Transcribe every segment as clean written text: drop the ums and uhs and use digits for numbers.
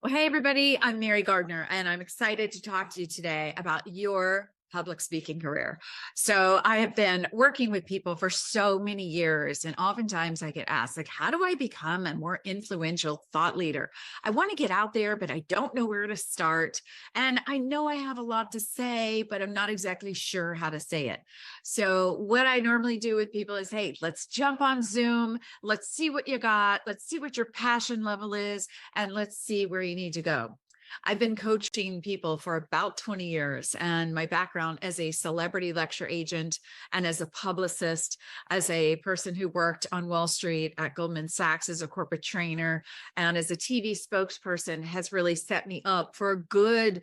Well, hey, everybody, I'm Mary Gardner, and I'm excited to talk to you today about your public speaking career. So, I have been working with people for so many years, and oftentimes I get asked, like, how do I become a more influential thought leader? I want to get out there, but I don't know where to start. And I know I have a lot to say, but I'm not exactly sure how to say it. So, what I normally do with people is, hey, let's jump on Zoom. Let's see what you got. Let's see what your passion level is and let's see where you need to go. I've been coaching people for about 20 years, and my background as a celebrity lecture agent and as a publicist, as a person who worked on Wall Street at Goldman Sachs as a corporate trainer, and as a TV spokesperson has really set me up for a good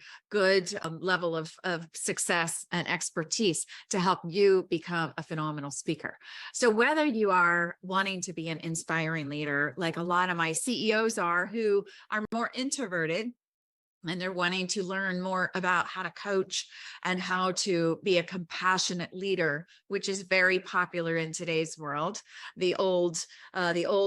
level of success and expertise to help you become a phenomenal speaker. So, whether you are wanting to be an inspiring leader, like a lot of my CEOs are who are more introverted and they're wanting to learn more about how to coach and how to be a compassionate leader, which is very popular in today's world. The old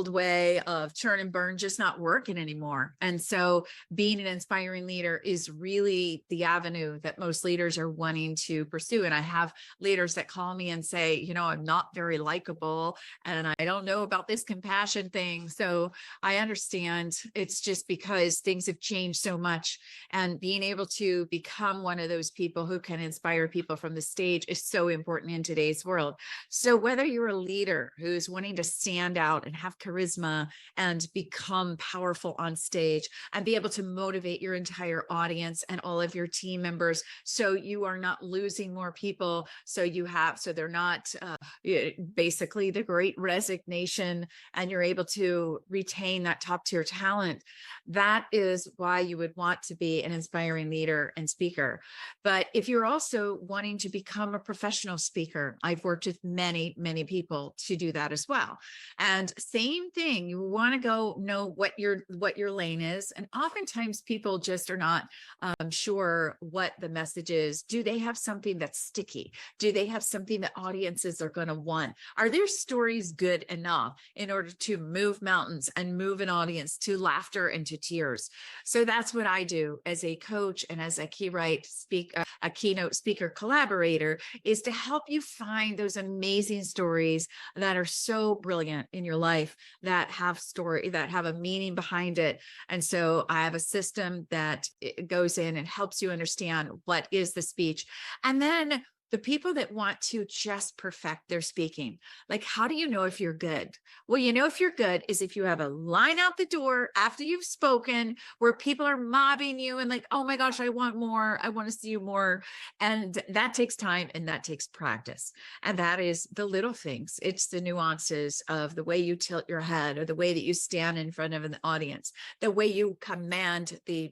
way of churn and burn just not working anymore. And so being an inspiring leader is really the avenue that most leaders are wanting to pursue. And I have leaders that call me and say, I'm not very likable and I don't know about this compassion thing. So I understand it's just because things have changed so much, and being able to become one of those people who can inspire people from the stage is so important in today's world. So whether you're a leader who's wanting to stand out and have charisma and become powerful on stage and be able to motivate your entire audience and all of your team members, so you are not losing more people, so they're not basically the great resignation, and you're able to retain that top tier talent. That is why you would want to be an inspiring leader and speaker. But if you're also wanting to become a professional speaker, I've worked with many, many people to do that as well. And same thing, you want to go know what your lane is. And oftentimes people just are not sure what the message is. Do they have something that's sticky? Do they have something that audiences are going to want? Are their stories good enough in order to move mountains and move an audience to laughter and to tears? So that's what I do as a coach and as a keynote speaker collaborator, is to help you find those amazing stories that are so brilliant in your life, that have a meaning behind it. And so I have a system that it goes in and helps you understand what is the speech. And then the people that want to just perfect their speaking, like, how do you know if you're good? Well, if you're good is if you have a line out the door after you've spoken where people are mobbing you and like, oh my gosh, I want more. I want to see you more. And that takes time and that takes practice. And that is the little things. It's the nuances of the way you tilt your head or the way that you stand in front of an audience, the way you command the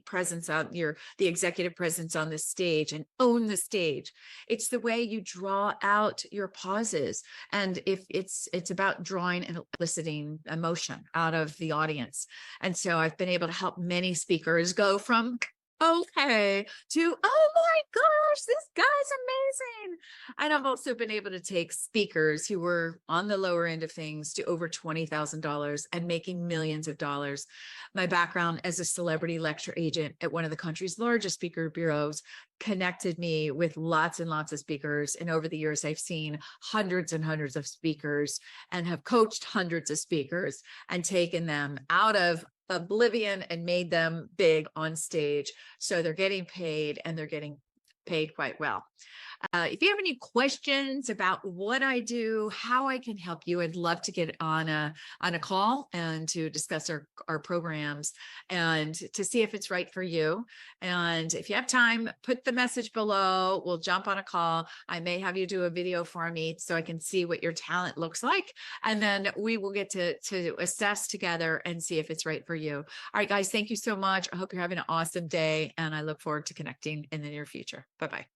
executive presence on the stage and own the stage. It's the way you draw out your pauses. And if it's about drawing and eliciting emotion out of the audience. And so I've been able to help many speakers go from okay to, oh my gosh, this guy's amazing. And I've also been able to take speakers who were on the lower end of things to over $20,000 and making millions of dollars. My background as a celebrity lecture agent at one of the country's largest speaker bureaus connected me with lots and lots of speakers. And over the years, I've seen hundreds and hundreds of speakers and have coached hundreds of speakers and taken them out of oblivion and made them big on stage. So they're getting paid, and they're getting paid quite well. If you have any questions about what I do, how I can help you, I'd love to get on a call and to discuss our programs and to see if it's right for you. And if you have time, put the message below. We'll jump on a call. I may have you do a video for me so I can see what your talent looks like. And then we will get to assess together and see if it's right for you. All right, guys, thank you so much. I hope you're having an awesome day, and I look forward to connecting in the near future. Bye-bye.